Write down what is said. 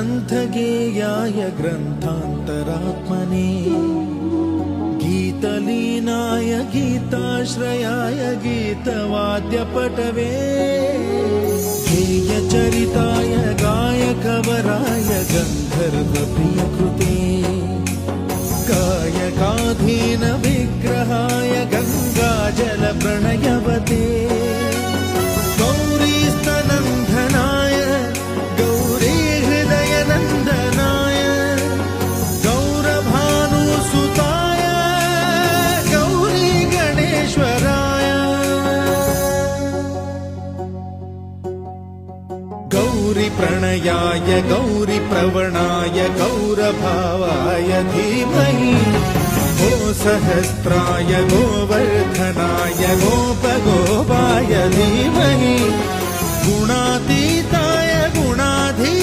ग्रन्थगेयाय ग्रन्थान्तरात्मने गीतलीनाय गीताश्रयाय गीतवाद्यपटवे गेयचरिताय गायकवराय गन्धर्वप्रियकृते गायकाधीन विग्रहाय गङ्गाजलप्रणयवते गौरीस्तनन्दनाय गौरीहृदयनन्दनाय गौरभानुसुताय गौरीगणेश्वराय गौरीप्रणयाय गौरीप्रवणाय गौरभावाय धीमहि गोसहस्राय गोवर्धनाय गोपगोपाय धीमहि गुणातीताय गुणाधी